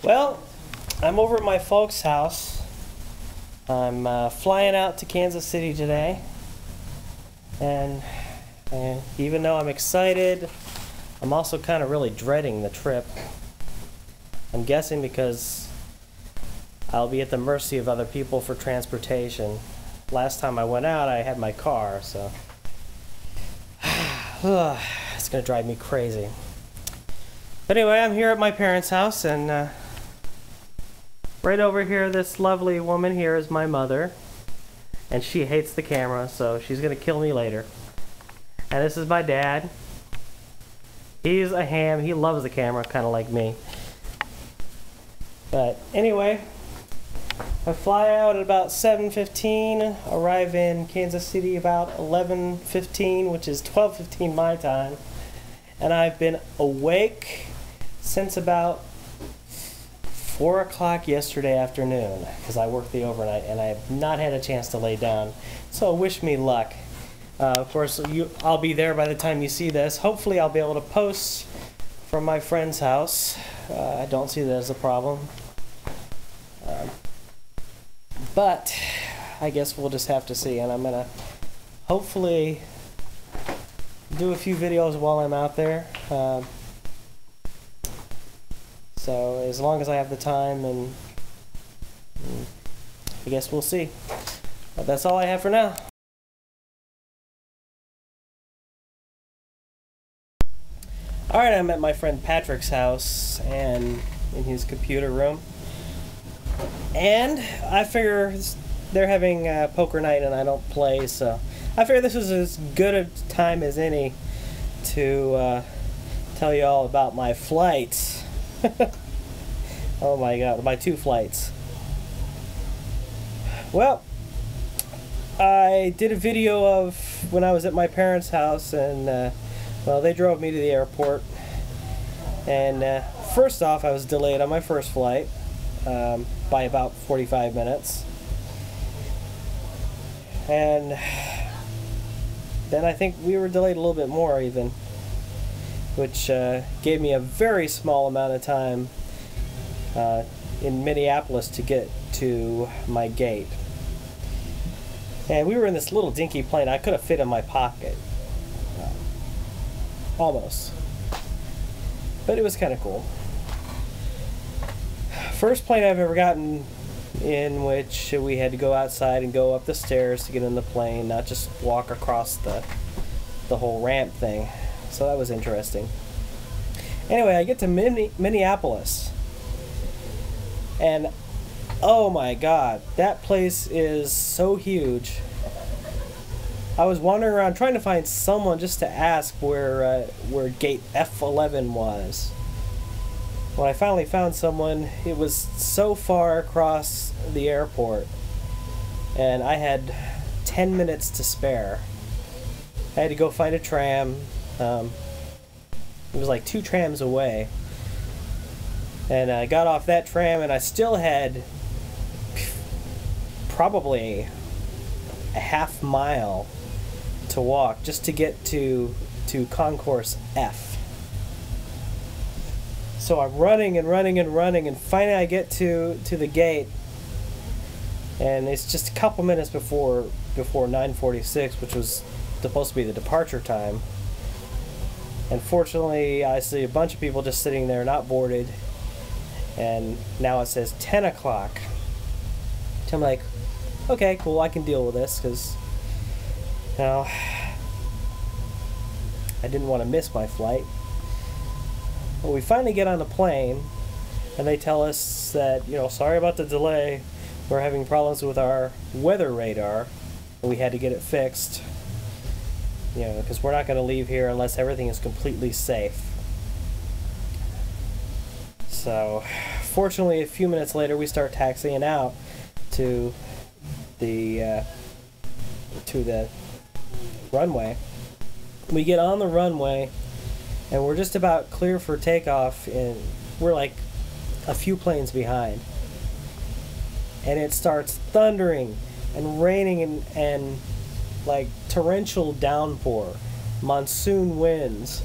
Well, I'm over at my folks' house. I'm flying out to Kansas City today, and even though I'm excited, I'm also kind of really dreading the trip. I'm guessing because I'll be at the mercy of other people for transportation. Last time I went out, I had my car, so it's gonna drive me crazy. But anyway, I'm here at my parents' house, and right over here, this lovely woman here is my mother, and she hates the camera, so she's gonna kill me later. And this is my dad. He's a ham. He loves the camera, kind of like me. But anyway, I fly out at about 7:15, arrive in Kansas City about 11:15, which is 12:15 my time. And I've been awake since about 4 o'clock yesterday afternoon, because I worked the overnight and I have not had a chance to lay down. So wish me luck. Of course, I'll be there by the time you see this. Hopefully I'll be able to post from my friend's house. I don't see that as a problem. But I guess we'll just have to see, and I'm going to hopefully do a few videos while I'm out there. So as long as I have the time, and I guess we'll see. But that's all I have for now. Alright, I'm at my friend Patrick's house and in his computer room. And I figure they're having poker night and I don't play, so I figure this is as good a time as any to tell you all about my flights. Oh my god, my 2 flights. Well, I did a video of when I was at my parents' house, and well, they drove me to the airport. And first off, I was delayed on my first flight by about 45 minutes. And then I think we were delayed a little bit more even, which gave me a very small amount of time in Minneapolis to get to my gate. And we were in this little dinky plane. I could have fit in my pocket. Almost. But it was kind of cool. First plane I've ever gotten in which we had to go outside and go up the stairs to get in the plane, not just walk across the whole ramp thing. So that was interesting. Anyway, I get to Minneapolis. And oh my god, that place is so huge. I was wandering around trying to find someone just to ask where gate F11 was. When I finally found someone, it was so far across the airport, and I had 10 minutes to spare. I had to go find a tram. It was like 2 trams away. And I got off that tram, and I still had probably a half mile to walk just to get to concourse F. So I'm running and running and running, and finally I get to the gate, and it's just a couple minutes before 9:46, which was supposed to be the departure time. And fortunately, I see a bunch of people just sitting there not boarded, and now it says 10 o'clock. So I'm like, okay, cool, I can deal with this, because now I didn't want to miss my flight. Well, we finally get on the plane, and they tell us that, sorry about the delay. We're having problems with our weather radar, and we had to get it fixed. Because we're not going to leave here unless everything is completely safe. So, fortunately, a few minutes later, we start taxiing out to the runway. We get on the runway, and we're just about clear for takeoff, and we're like a few planes behind. And it starts thundering and raining and like torrential downpour, monsoon winds.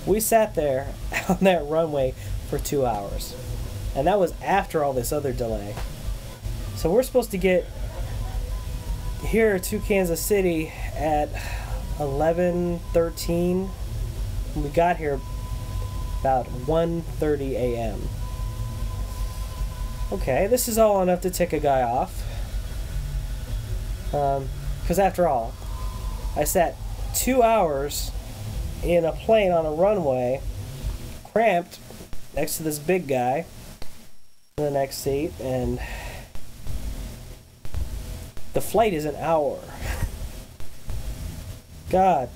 We sat there on that runway for 2 hours. And that was after all this other delay. So we're supposed to get here to Kansas City at 11:13. We got here about 1:30 a.m. Okay, this is all enough to tick a guy off. Because after all, I sat 2 hours in a plane on a runway, cramped next to this big guy in the next seat, and the flight is an hour. God.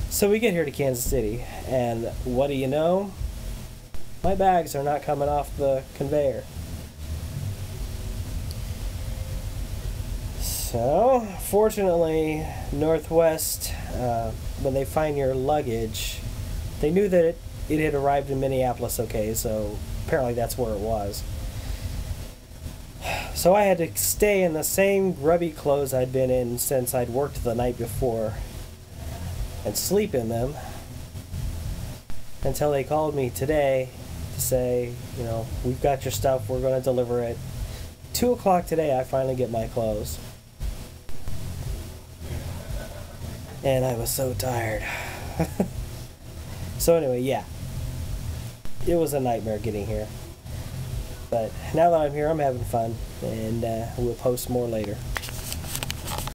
So we get here to Kansas City, and what do you know? My bags are not coming off the conveyor. So, fortunately, Northwest, when they find your luggage, they knew that it had arrived in Minneapolis okay, so apparently that's where it was. So I had to stay in the same grubby clothes I'd been in since I'd worked the night before and sleep in them until they called me today to say, you know, we've got your stuff, we're going to deliver it. 2 o'clock today, I finally get my clothes. And I was so tired. So anyway, yeah. It was a nightmare getting here. But now that I'm here, I'm having fun. And we'll post more later.